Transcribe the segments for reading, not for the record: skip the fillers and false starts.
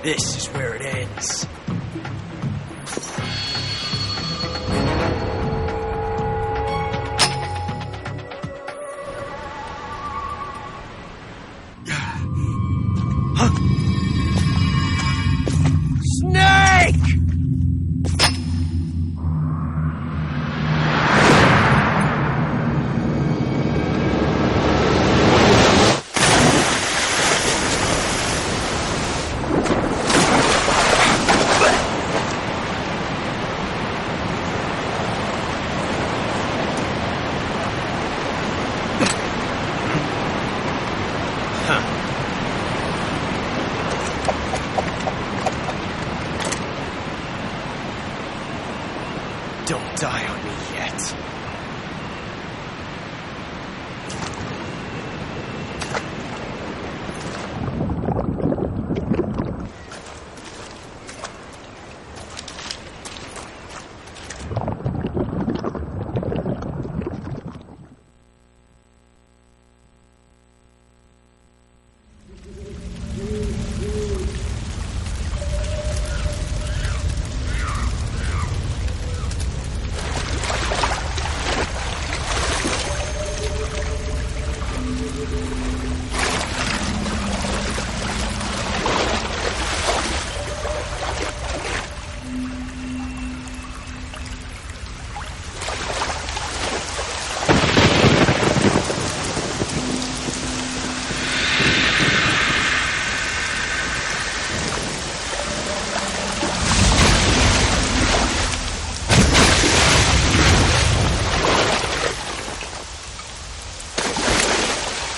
This is where it ends. Huh? Snake! Don't die on me yet.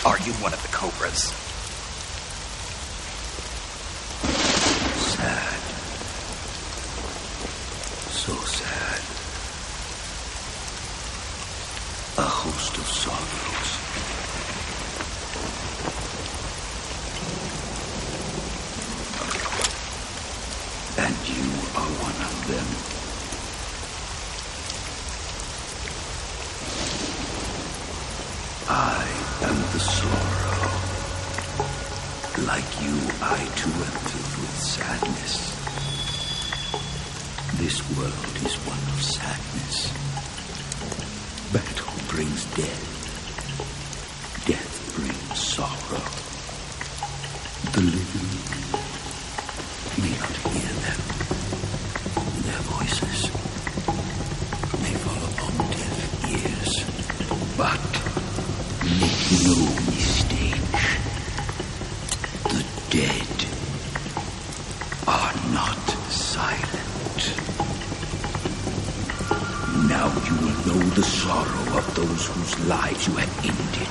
Are you one of the cobras? Sad. So sad. A host of sorrows. And you are one of them. I am the sorrow. Like you, I too am filled with sadness. This world is one of sadness. Battle brings death. Death brings sorrow. The living may not hear them. Their voices may fall upon deaf ears. But make no mistake, the dead are not silent. Now you will know the sorrow of those whose lives you have ended.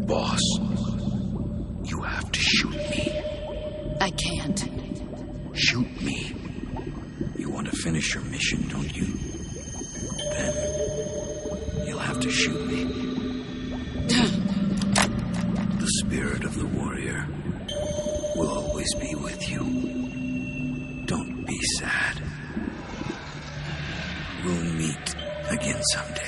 Boss, you have to shoot me. I can't. Shoot me. You want to finish your mission, don't you? Then you'll have to shoot me. The spirit of the warrior will always be with you. Don't be sad. We'll meet again someday.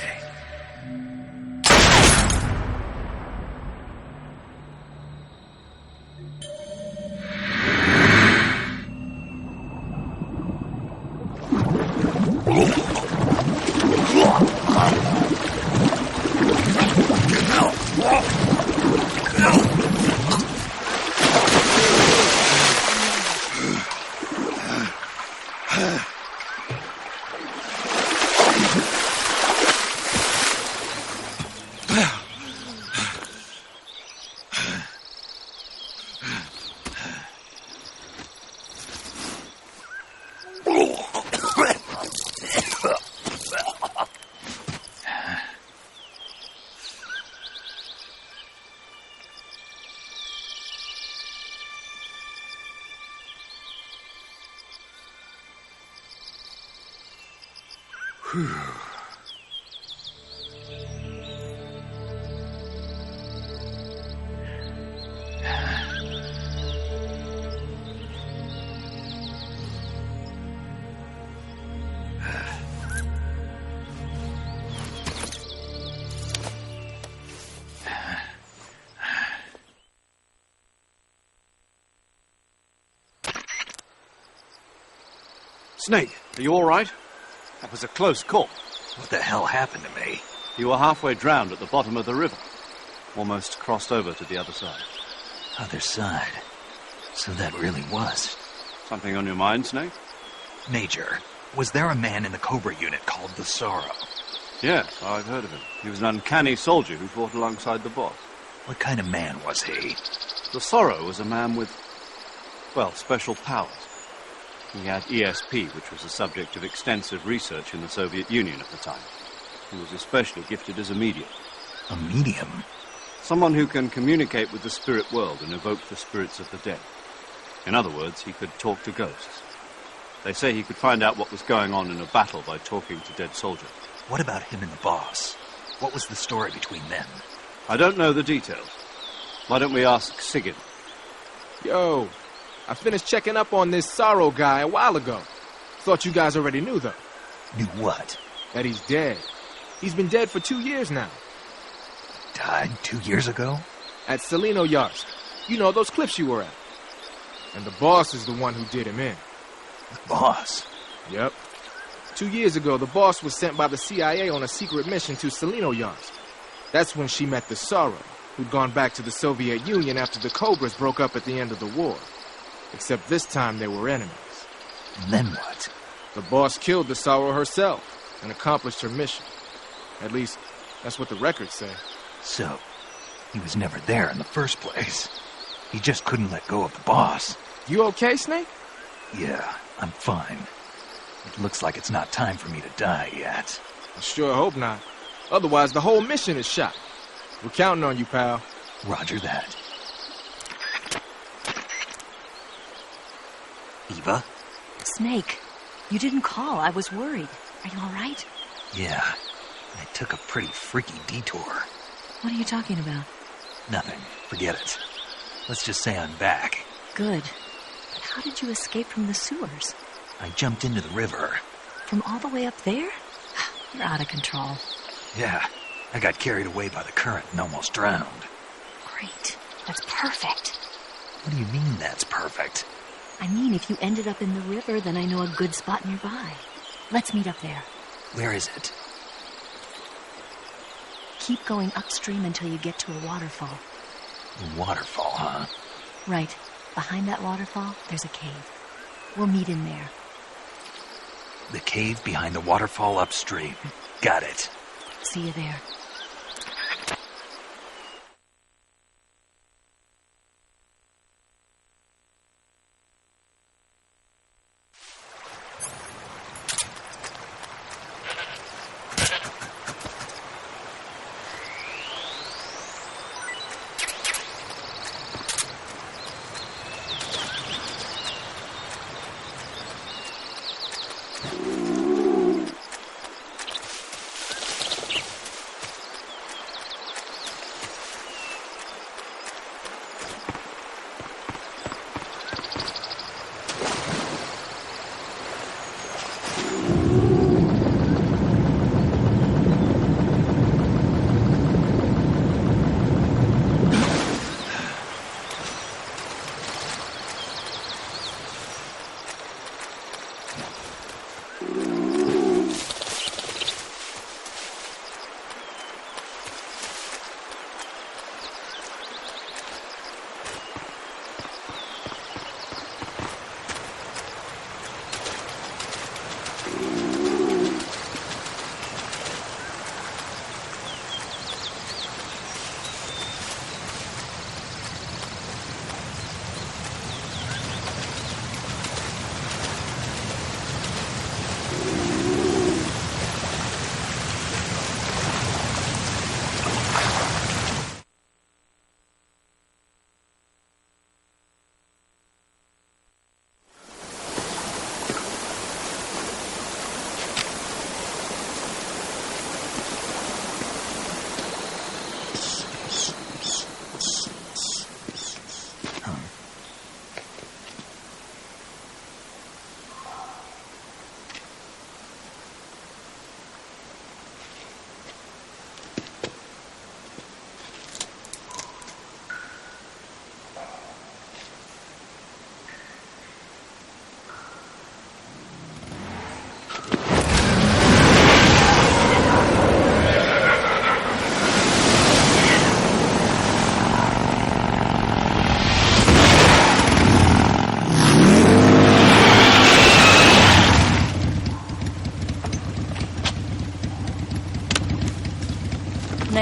Snake, are you all right? That was a close call. What the hell happened to me? You were halfway drowned at the bottom of the river. Almost crossed over to the other side. Other side? So that really was. Something on your mind, Snake? Major, was there a man in the Cobra unit called the Sorrow? Yes, I've heard of him. He was an uncanny soldier who fought alongside the boss. What kind of man was he? The Sorrow was a man with, well, special powers. He had ESP, which was the subject of extensive research in the Soviet Union at the time. He was especially gifted as a medium. A medium? Someone who can communicate with the spirit world and evoke the spirits of the dead. In other words, he could talk to ghosts. They say he could find out what was going on in a battle by talking to dead soldiers. What about him and the boss? What was the story between them? I don't know the details. Why don't we ask Sigurd? Yo, I finished checking up on this Sorrow guy a while ago. Thought you guys already knew, though. Knew what? That he's dead. He's been dead for 2 years now. Died 2 years ago? At Selino-Yarsk. You know, those cliffs you were at. And the boss is the one who did him in. The boss? Yep. 2 years ago, the boss was sent by the CIA on a secret mission to Selino-Yarsk. That's when she met the Sorrow, who'd gone back to the Soviet Union after the Cobras broke up at the end of the war. Except this time they were enemies. And then what? The boss killed the Sorrow herself and accomplished her mission. At least, that's what the records say. So, he was never there in the first place. He just couldn't let go of the boss. You okay, Snake? Yeah, I'm fine. It looks like it's not time for me to die yet. I sure hope not. Otherwise, the whole mission is shot. We're counting on you, pal. Roger that. Eva? Snake, you didn't call. I was worried. Are you all right? Yeah, I took a pretty freaky detour. What are you talking about? Nothing. Forget it. Let's just say I'm back. Good. But how did you escape from the sewers? I jumped into the river. From all the way up there? You're out of control. Yeah, I got carried away by the current and almost drowned. Great. That's perfect. What do you mean that's perfect? I mean, if you ended up in the river, then I know a good spot nearby. Let's meet up there. Where is it? Keep going upstream until you get to a waterfall. A waterfall, huh? Right. Behind that waterfall, there's a cave. We'll meet in there. The cave behind the waterfall upstream. Got it. See you there.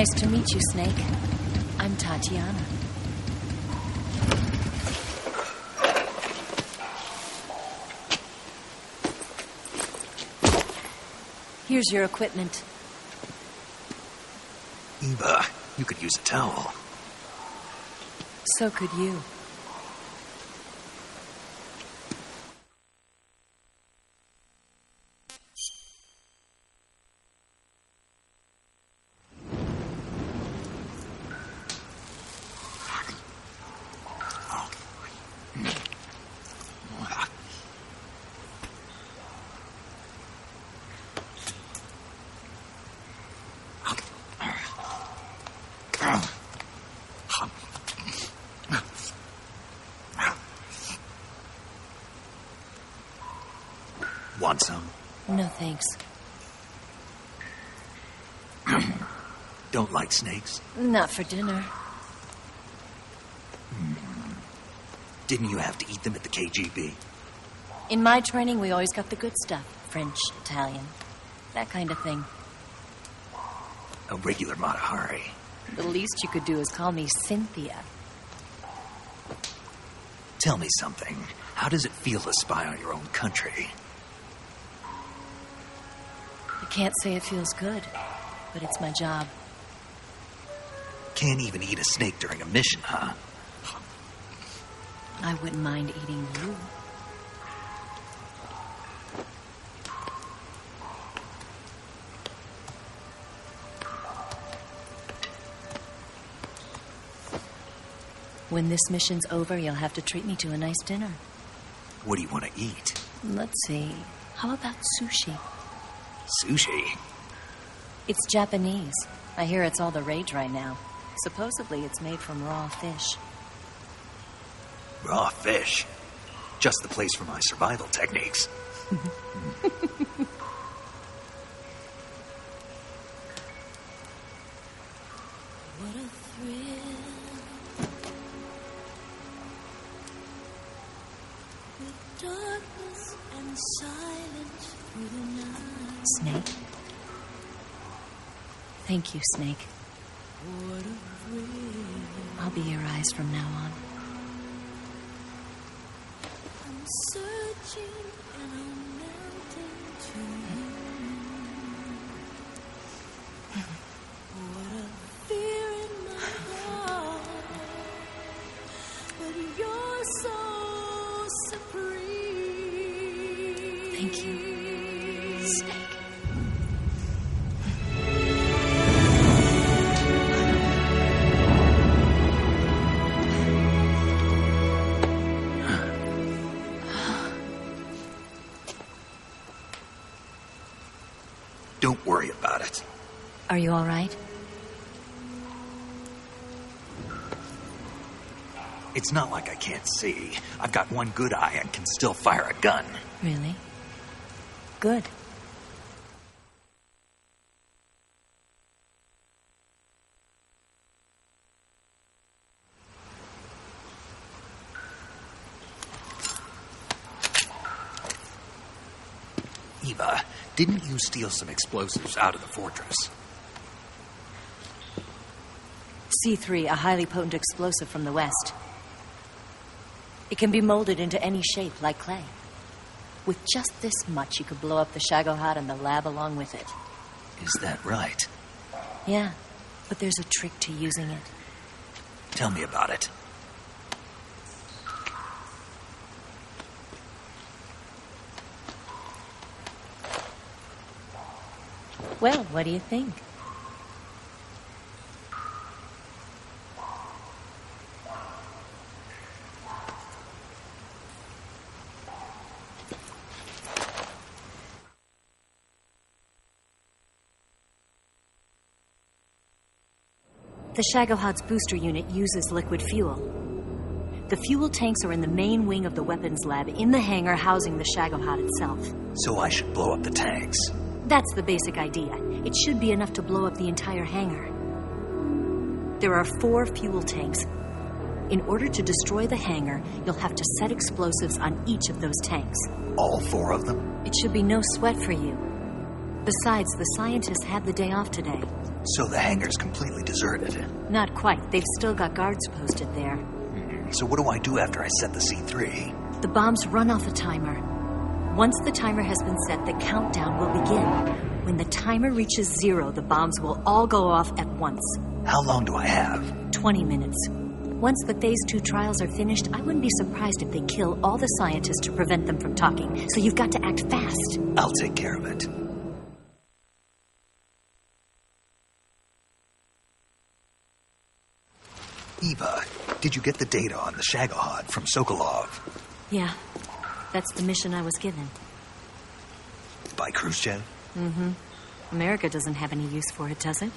Nice to meet you, Snake. I'm Tatiana. Here's your equipment. Eva, you could use a towel. So could you. Want some? No, thanks. Don't like snakes? Not for dinner. Didn't you have to eat them at the KGB? In my training, we always got the good stuff. French, Italian, that kind of thing. A regular Matahari. The least you could do is call me Cynthia. Tell me something. How does it feel to spy on your own country? I can't say it feels good, but it's my job. Can't even eat a snake during a mission, huh? I wouldn't mind eating you. When this mission's over, you'll have to treat me to a nice dinner. What do you want to eat? Let's see. How about sushi? Sushi? It's Japanese. I hear it's all the rage right now. Supposedly it's made from raw fish. Raw fish? Just the place for my survival techniques. What a thrill. With darkness and silence through the night. Snake? Thank you, Snake. What a thrill. I'll be your eyes from now on. I'm searching and I'm melting to you. What a fear in my heart, but you're so supreme. Thank you, Snake. Don't worry about it. Are you all right? It's not like I can't see. I've got one good eye and can still fire a gun. Really? Good. Eva, didn't you steal some explosives out of the fortress? C3, a highly potent explosive from the west. It can be molded into any shape, like clay. With just this much, you could blow up the Shagohod and the lab along with it. Is that right? Yeah, but there's a trick to using it. Tell me about it. Well, what do you think? The Shagohod's booster unit uses liquid fuel. The fuel tanks are in the main wing of the weapons lab in the hangar housing the Shagohod itself. So I should blow up the tanks. That's the basic idea. It should be enough to blow up the entire hangar. There are 4 fuel tanks. In order to destroy the hangar, you'll have to set explosives on each of those tanks. All 4 of them? It should be no sweat for you. Besides, the scientists had the day off today. So the hangar's completely deserted. Not quite. They've still got guards posted there. So what do I do after I set the C3? The bombs run off a timer. Once the timer has been set, the countdown will begin. When the timer reaches 0, the bombs will all go off at once. How long do I have? 20 minutes. Once the Phase 2 trials are finished, I wouldn't be surprised if they kill all the scientists to prevent them from talking. So you've got to act fast. I'll take care of it. Eva, did you get the data on the Shagohod from Sokolov? Yeah, that's the mission I was given. By Khrushchev? Mm-hmm. America doesn't have any use for it, does it?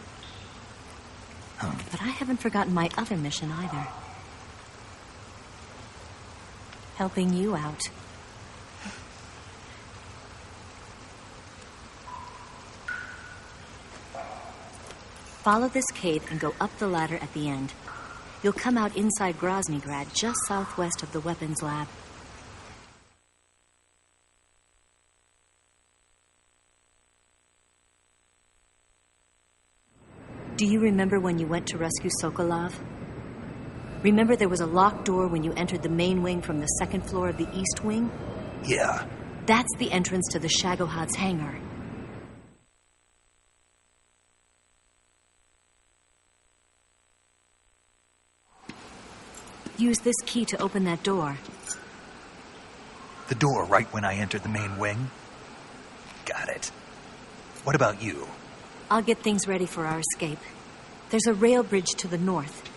But I haven't forgotten my other mission either. Helping you out. Follow this cave and go up the ladder at the end. You'll come out inside Groznygrad, just southwest of the weapons lab. Do you remember when you went to rescue Sokolov? Remember there was a locked door when you entered the main wing from the second floor of the east wing? Yeah. That's the entrance to the Shagohod's hangar. Use this key to open that door. The door right when I entered the main wing? Got it. What about you? I'll get things ready for our escape. There's a rail bridge to the north.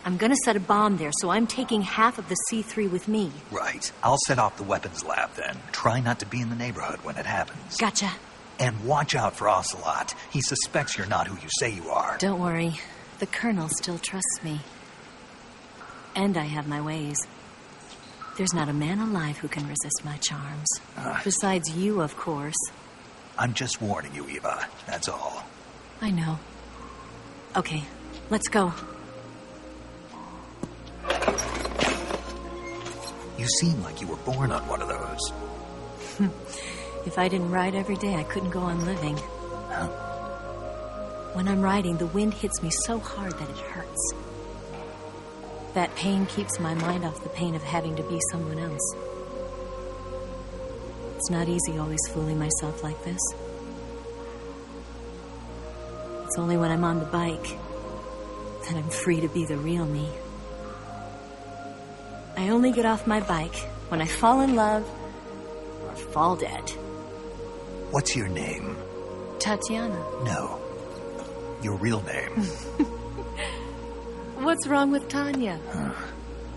I'm gonna set a bomb there, so I'm taking half of the C3 with me. Right. I'll set off the weapons lab then. Try not to be in the neighborhood when it happens. Gotcha. And watch out for Ocelot. He suspects you're not who you say you are. Don't worry. The Colonel still trusts me. And I have my ways. There's not a man alive who can resist my charms. Besides you, of course. I'm just warning you, Eva. That's all. I know. Okay, let's go. You seem like you were born on one of those. If I didn't ride every day, I couldn't go on living. Huh? When I'm riding, the wind hits me so hard that it hurts. That pain keeps my mind off the pain of having to be someone else. It's not easy always fooling myself like this. It's only when I'm on the bike that I'm free to be the real me. I only get off my bike when I fall in love or fall dead. What's your name? Tatiana. No. Your real name. What's wrong with Tanya?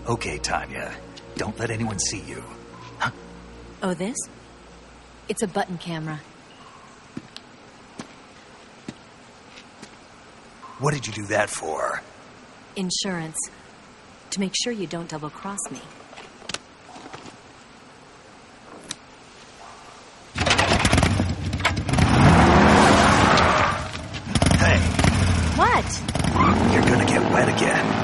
Okay, Tanya. Don't let anyone see you. Huh? Oh, this? It's a button camera. What did you do that for? Insurance. To make sure you don't double-cross me. Hey. What? You're gonna get wet again.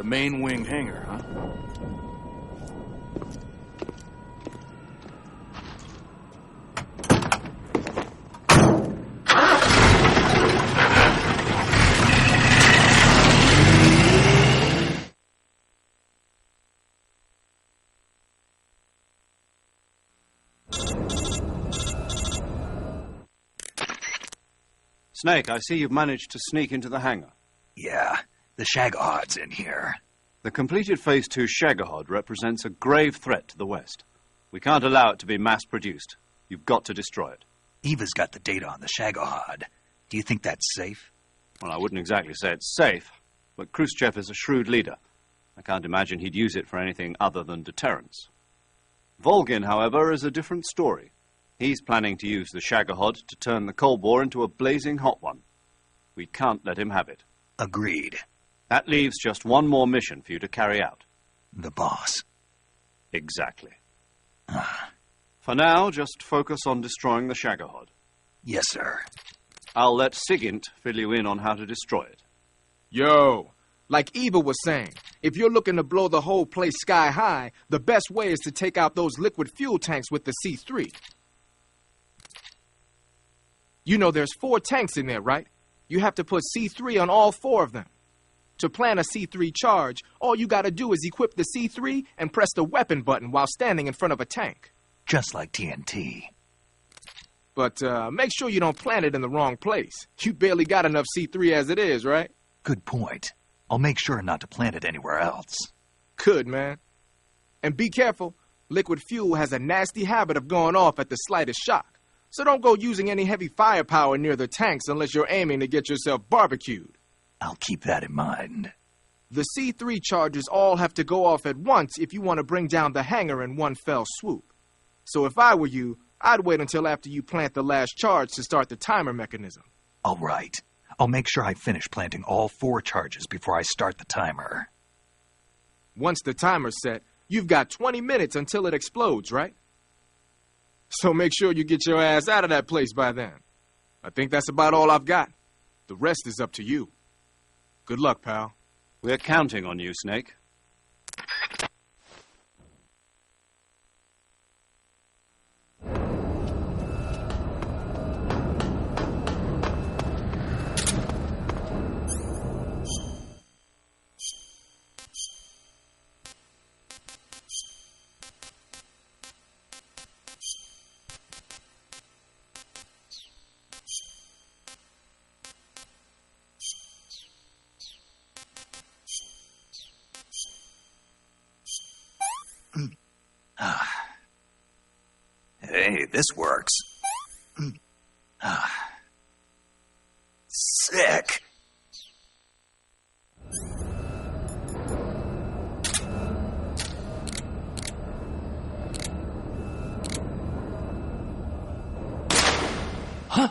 main wing hangar, huh? Snake, I see you've managed to sneak into the hangar. Yeah, the Shagahod's in here. The completed Phase 2 Shagahod represents a grave threat to the West. We can't allow it to be mass-produced. You've got to destroy it. Eva's got the data on the Shagahod. Do you think that's safe? Well, I wouldn't exactly say it's safe, but Khrushchev is a shrewd leader. I can't imagine he'd use it for anything other than deterrence. Volgin, however, is a different story. He's planning to use the Shagahod to turn the Cold War into a blazing hot one. We can't let him have it. Agreed. That leaves just one more mission for you to carry out. The boss. Exactly. For now, just focus on destroying the Shagahod. Yes, sir. I'll let Sigint fill you in on how to destroy it. Yo, like Eva was saying, if you're looking to blow the whole place sky high, the best way is to take out those liquid fuel tanks with the C3. You know there's 4 tanks in there, right? You have to put C3 on all 4 of them. To plan a C3 charge, all you gotta do is equip the C3 and press the weapon button while standing in front of a tank. Just like TNT. But make sure you don't plant it in the wrong place. You barely got enough C3 as it is, right? Good point. I'll make sure not to plant it anywhere else. Good, man. And be careful. Liquid fuel has a nasty habit of going off at the slightest shock. So don't go using any heavy firepower near the tanks unless you're aiming to get yourself barbecued. I'll keep that in mind. The C3 charges all have to go off at once if you want to bring down the hangar in one fell swoop. So if I were you, I'd wait until after you plant the last charge to start the timer mechanism. All right. I'll make sure I finish planting all 4 charges before I start the timer. Once the timer's set, you've got 20 minutes until it explodes, right? So make sure you get your ass out of that place by then. I think that's about all I've got. The rest is up to you. Good luck, pal. We're counting on you, Snake. Hey, this works. Sick. Huh?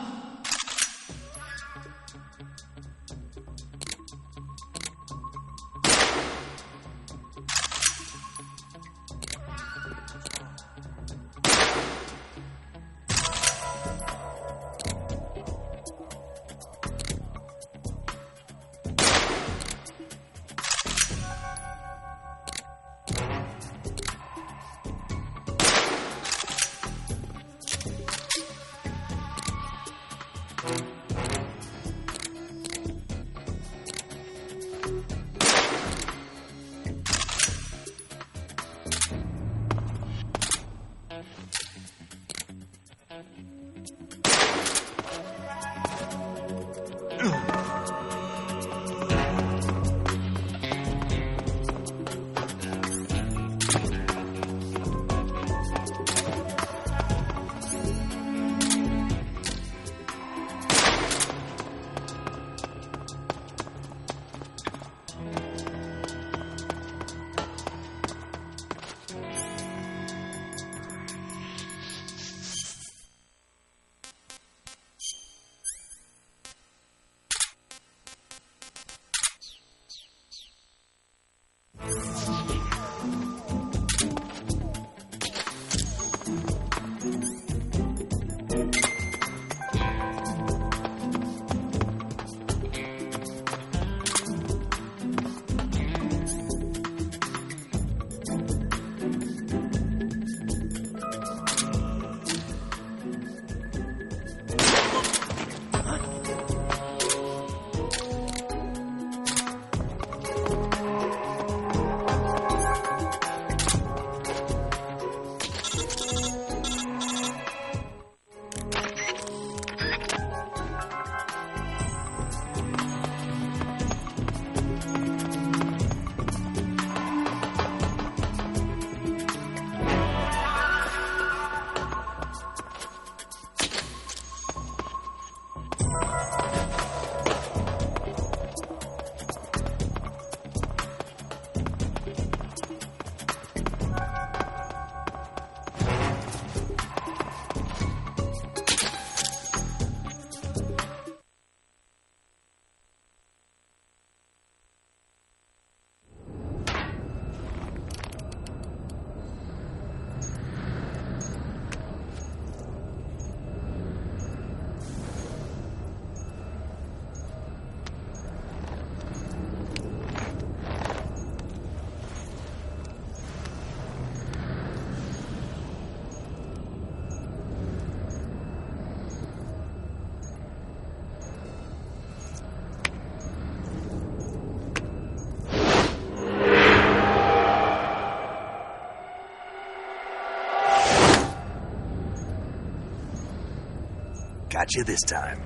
Got you this time.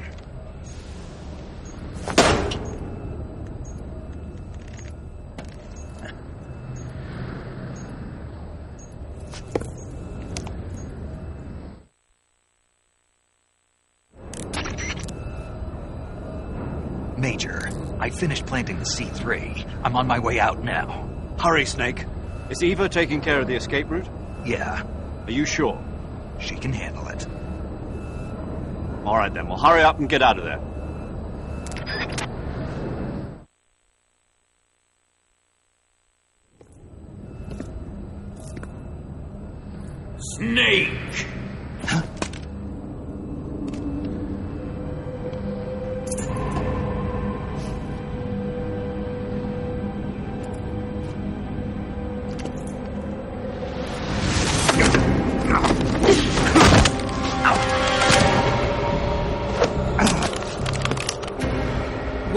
Major, I finished planting the C3. I'm on my way out now. Hurry, Snake. Is Eva taking care of the escape route? Yeah, Are you sure? she can handle it. All right, then. Well, hurry up and get out of there. Snake!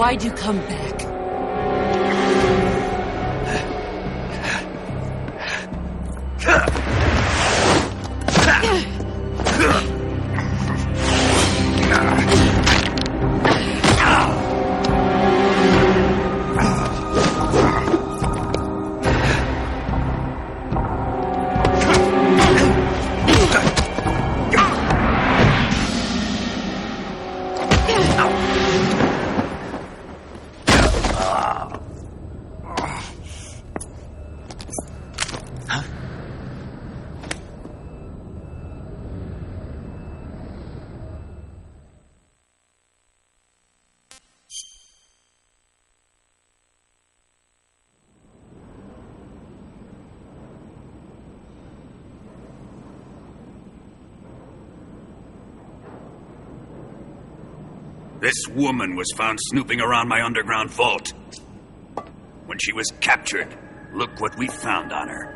Why'd you come back? This woman was found snooping around my underground vault. When she was captured, look what we found on her.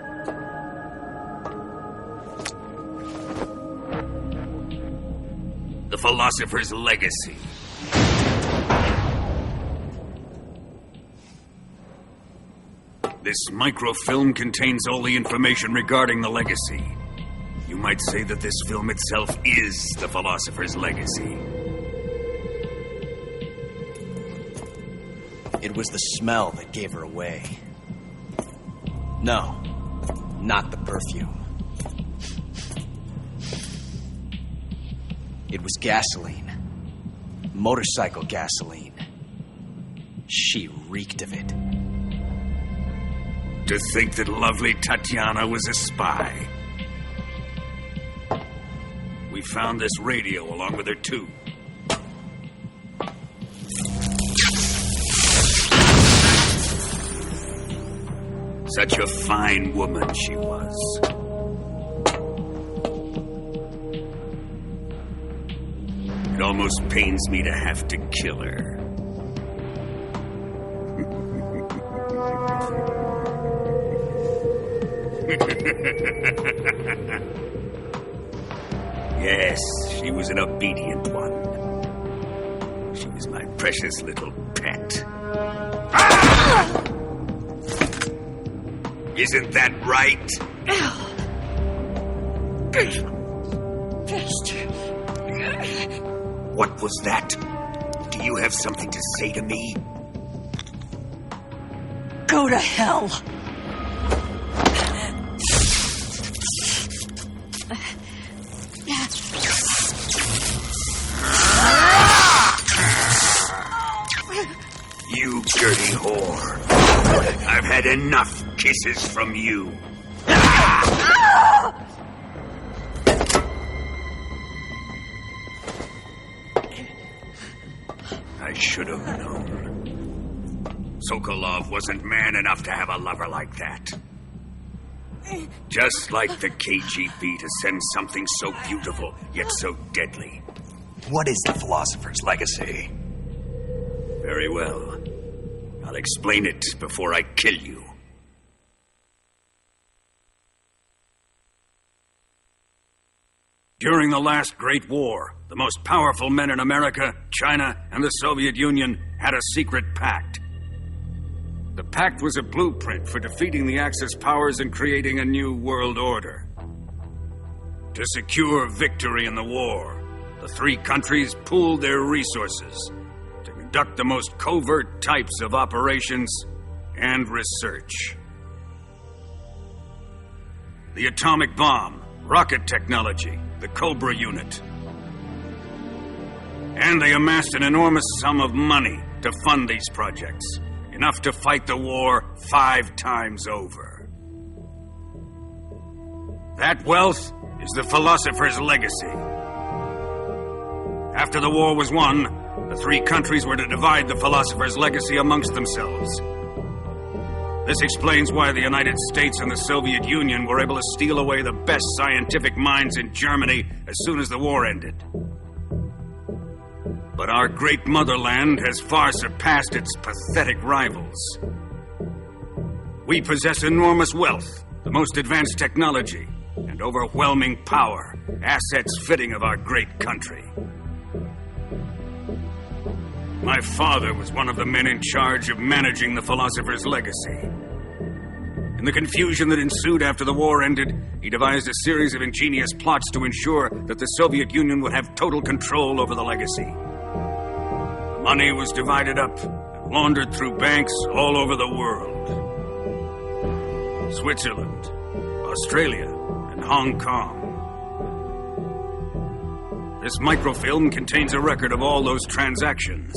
The philosopher's legacy. This microfilm contains all the information regarding the legacy. You might say that this film itself is the philosopher's legacy. It was the smell that gave her away. No, not the perfume. It was gasoline. Motorcycle gasoline. She reeked of it. To think that lovely Tatiana was a spy. We found this radio along with her too. Such a fine woman she was. It almost pains me to have to kill her. Yes, she was an obedient one. She was my precious little pet. Ah! Isn't that right? What was that? Do you have something to say to me? Go to hell! You dirty whore. I've had enough kisses from you. I should have known. Sokolov wasn't man enough to have a lover like that. Just like the KGB to send something so beautiful, yet so deadly. What is the philosopher's legacy? Very well. I'll explain it before I kill you. During the last Great War, the most powerful men in America, China, and the Soviet Union had a secret pact. The pact was a blueprint for defeating the Axis powers and creating a new world order. To secure victory in the war, the the three countries pooled their resources to conduct the most covert types of operations and research. The atomic bomb, rocket technology, the Cobra unit. And they amassed an enormous sum of money to fund these projects, enough to fight the war 5 times over. That wealth is the philosopher's legacy. After the war was won, the three countries were to divide the philosopher's legacy amongst themselves. This explains why the United States and the Soviet Union were able to steal away the best scientific minds in Germany as soon as the war ended. But our great motherland has far surpassed its pathetic rivals. We possess enormous wealth, the most advanced technology, and overwhelming power, assets fitting of our great country. My father was one of the men in charge of managing the philosopher's legacy. In the confusion that ensued after the war ended, he devised a series of ingenious plots to ensure that the Soviet Union would have total control over the legacy. The money was divided up and laundered through banks all over the world. Switzerland, Australia, and Hong Kong. This microfilm contains a record of all those transactions.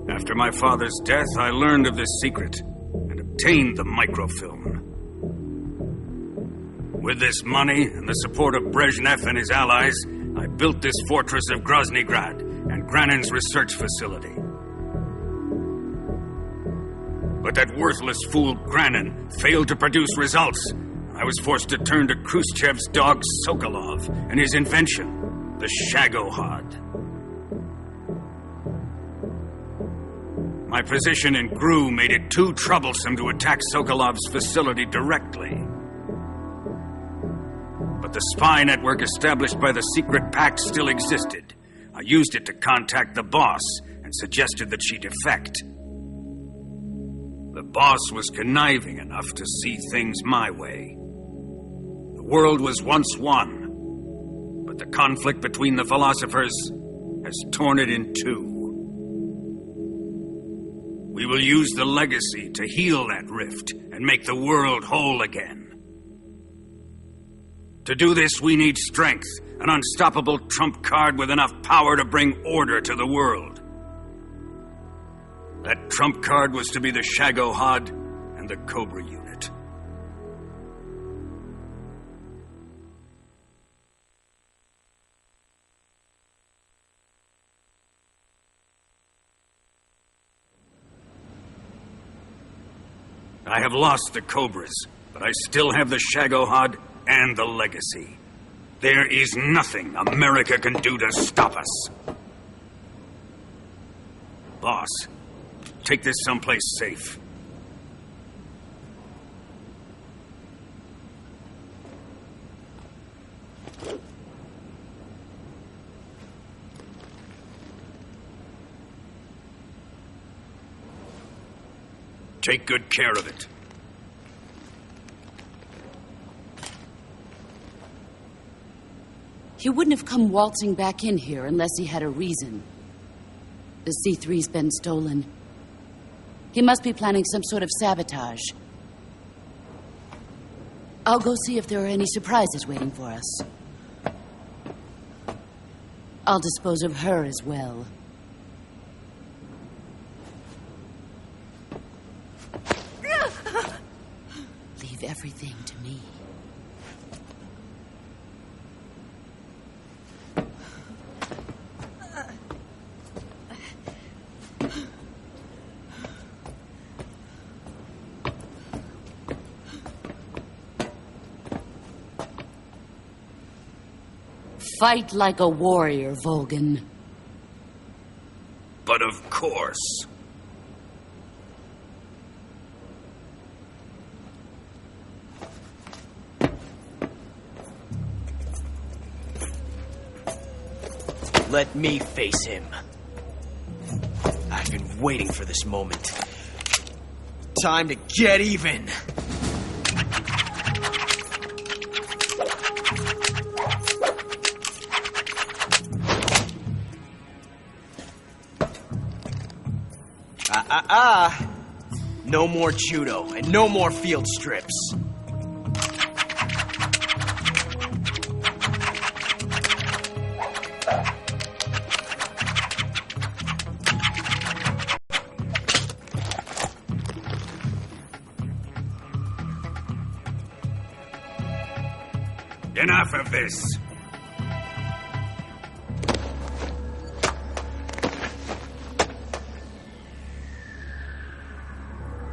After my father's death, I learned of this secret and obtained the microfilm. With this money and the support of Brezhnev and his allies, I built this fortress of Groznygrad and Granin's research facility. But that worthless fool Granin failed to produce results. I was forced to turn to Khrushchev's dog Sokolov and his invention, the Shagohod. My position in GRU made it too troublesome to attack Sokolov's facility directly. But the spy network established by the secret pact still existed. I used it to contact the boss and suggested that she defect. The boss was conniving enough to see things my way. The world was once one, but the conflict between the philosophers has torn it in two. We will use the legacy to heal that rift and make the world whole again. To do this, we need strength, an unstoppable trump card with enough power to bring order to the world. That trump card was to be the Shagohod and the Cobra unit. I have lost the Cobras, but I still have the Shagohod and the legacy. There is nothing America can do to stop us. Boss, take this someplace safe. Take good care of it. He wouldn't have come waltzing back in here unless he had a reason. The C3's been stolen. He must be planning some sort of sabotage. I'll go see if there are any surprises waiting for us. I'll dispose of her as well. Leave everything to me. Fight like a warrior, Volgan. But of course. Let me face him. I've been waiting for this moment. Time to get even. No more judo, and no more field strips. Enough of this.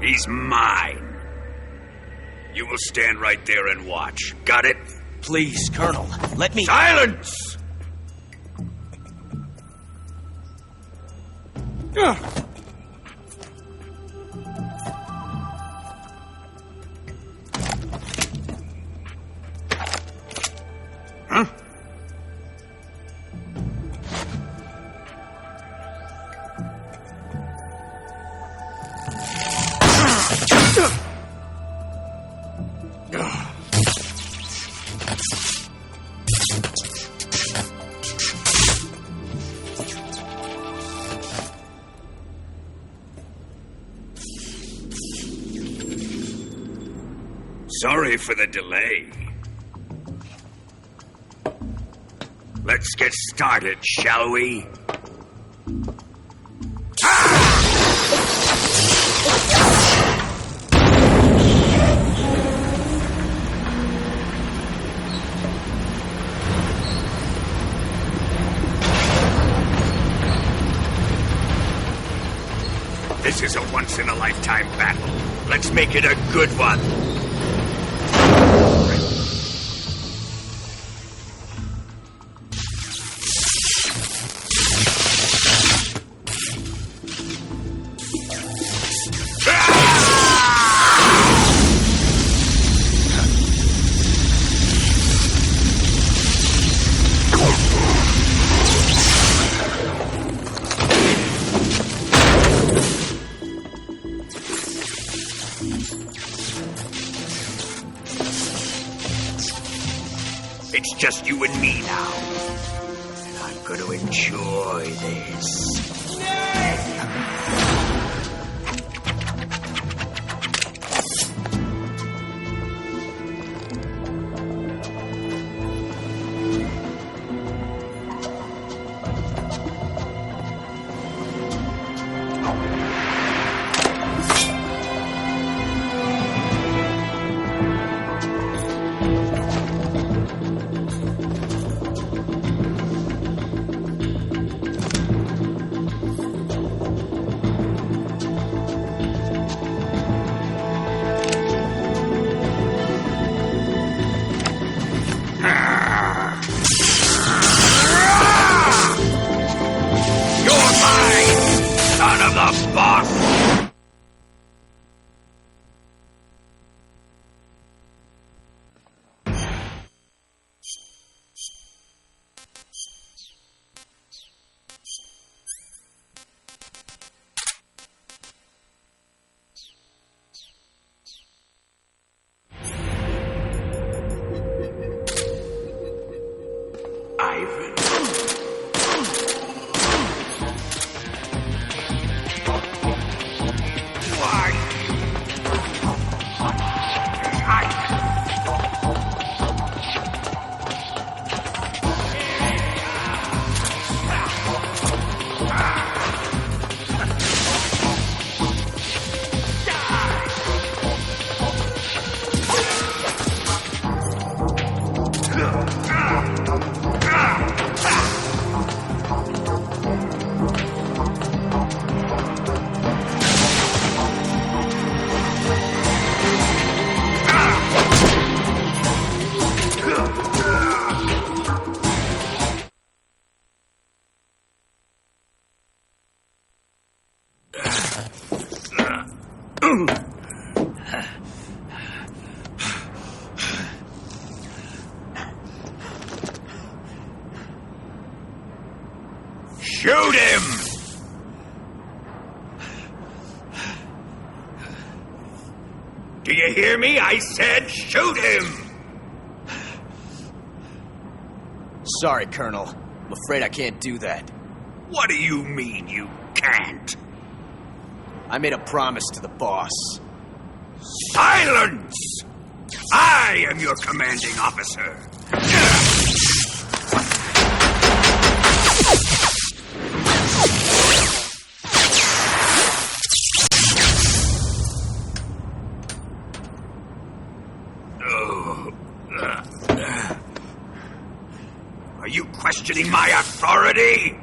He's mine. You will stand right there and watch. Got it? Please, Colonel, let me... Silence! Huh? Sorry for the delay. Let's get started, shall we? This is a once-in-a-lifetime battle. Let's make it a good one. It's just you and me now. And I'm going to enjoy this. Shoot him! Do you hear me? I said shoot him! Sorry, Colonel. I'm afraid I can't do that. What do you mean you can't? I made a promise to the boss. Silence! I am your commanding officer. Are you questioning my authority?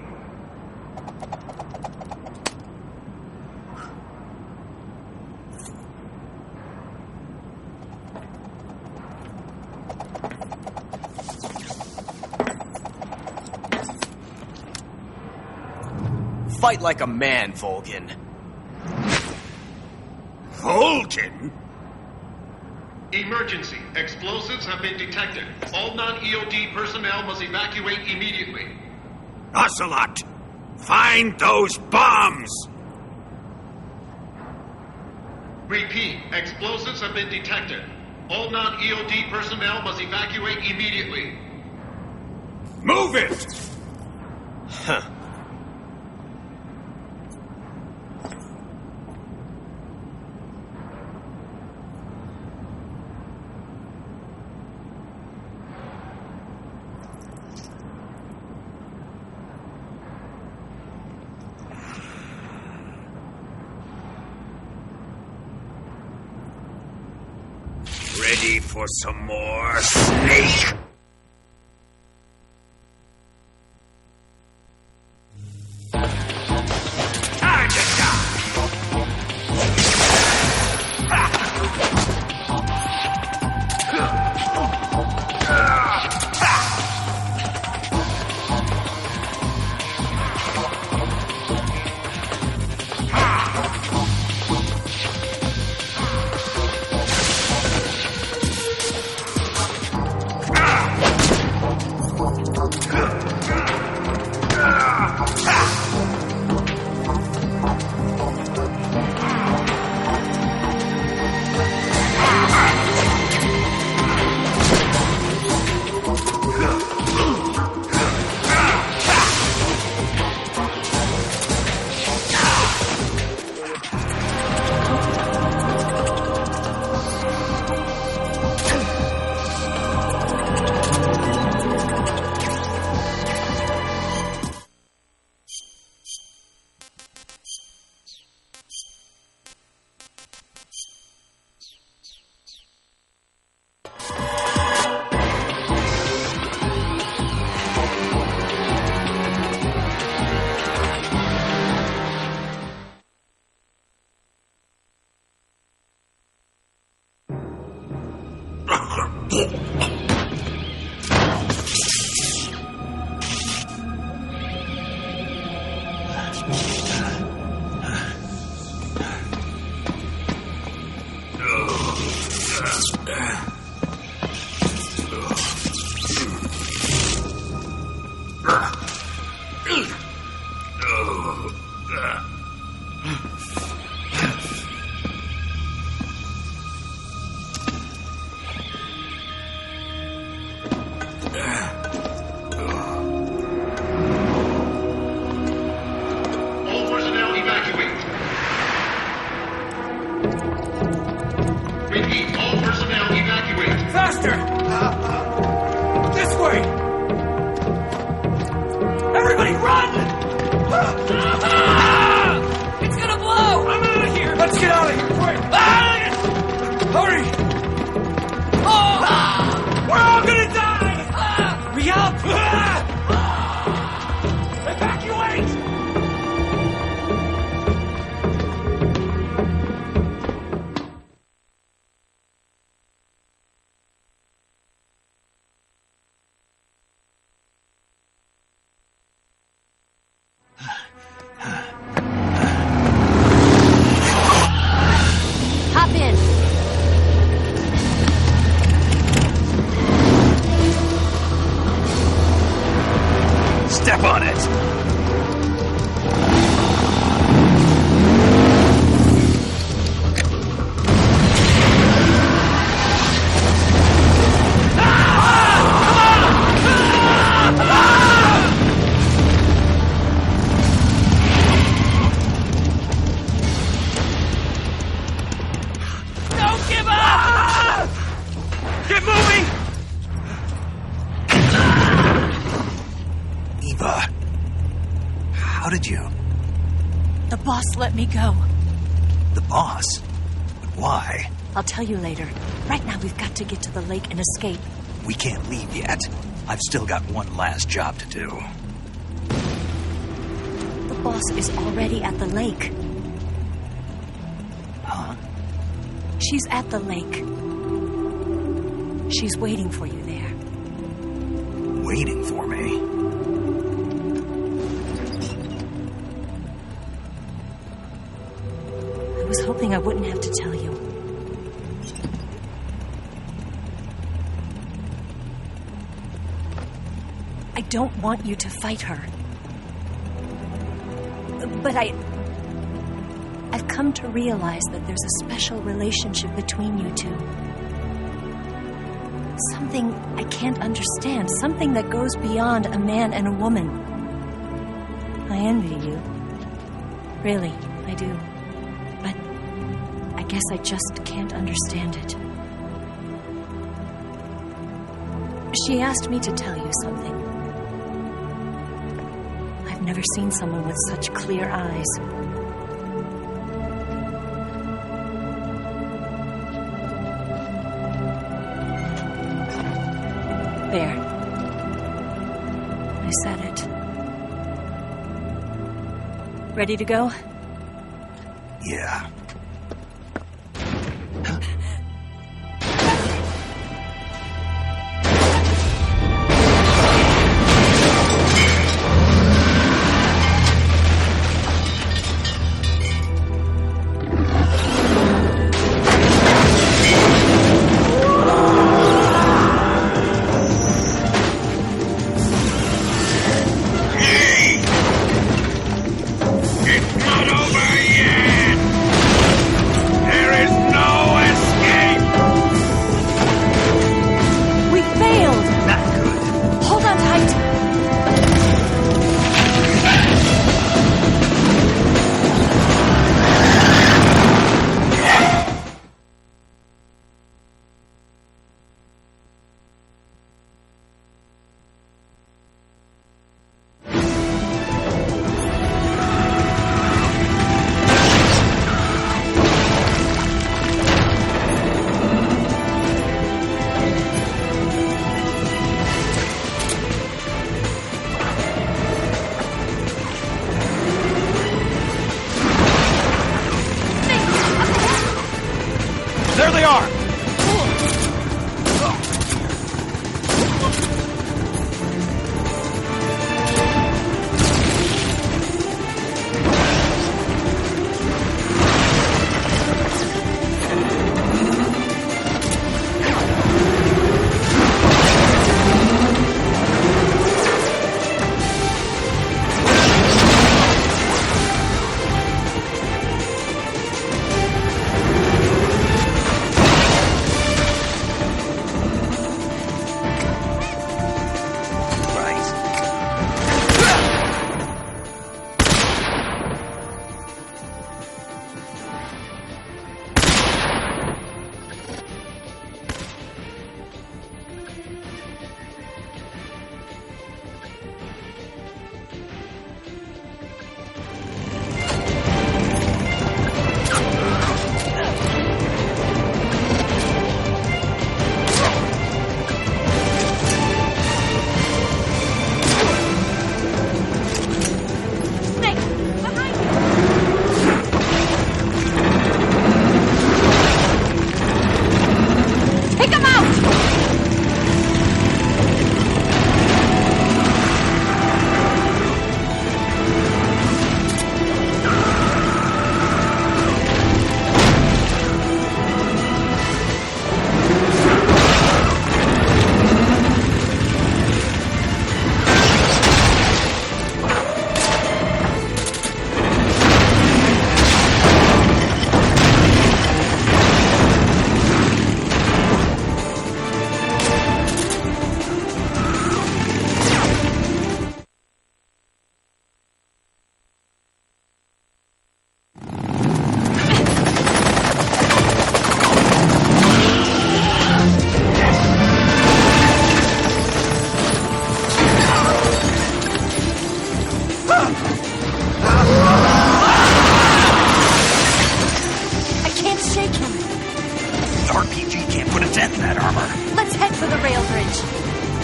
Fight like a man, Volgin. Volgin? Emergency. Explosives have been detected. All non-EOD personnel must evacuate immediately. Ocelot! Find those bombs! Repeat. Explosives have been detected. All non-EOD personnel must evacuate immediately. Move it! Huh. Ready for some more, Snake? Time to How did you? The boss let me go. The boss? But why? I'll tell you later. Right now, we've got to get to the lake and escape. We can't leave yet. I've still got one last job to do. The boss is already at the lake. Huh? She's at the lake. She's waiting for you there. Waiting for me? I was hoping I wouldn't have to tell you. I don't want you to fight her. But I've come to realize that there's a special relationship between you two. Something I can't understand. Something that goes beyond a man and a woman. I envy you. Really, I do. But I guess I just can't understand it. She asked me to tell you something. I've never seen someone with such clear eyes. There. I said it. Ready to go? Yeah. It's not over yet!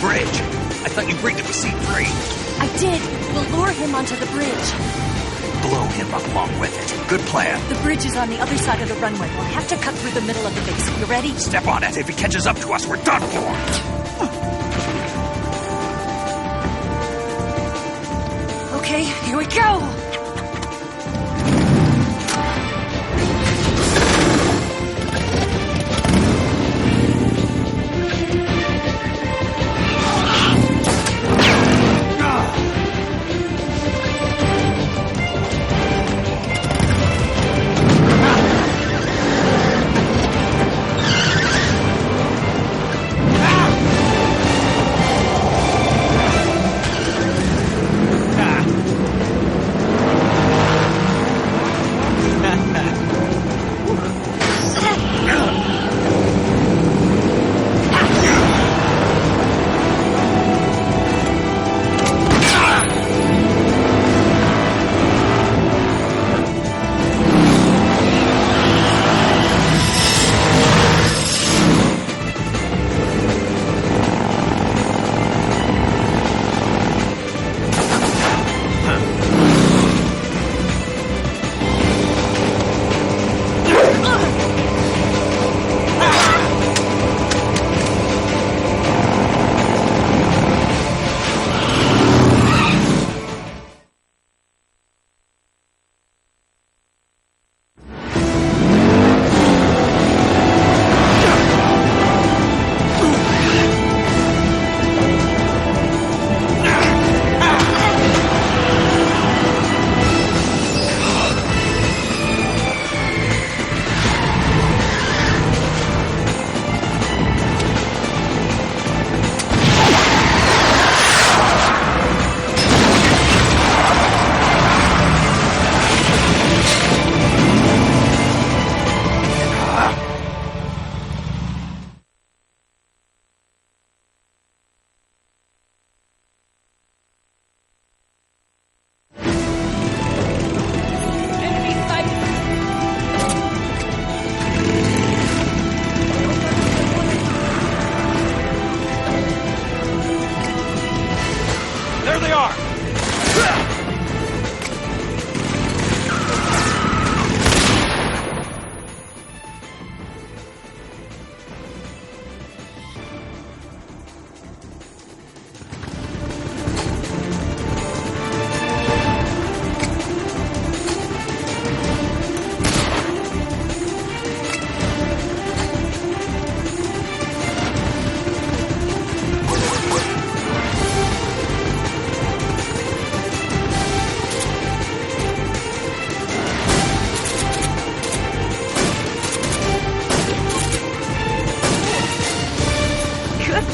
bridge. I thought you rigged it with C3. I did. We'll lure him onto the bridge. Blow him up along with it. Good plan. The bridge is on the other side of the runway. We'll have to cut through the middle of the base. You ready? Step on it. If he catches up to us, we're done for. Okay, here we go!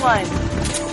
One.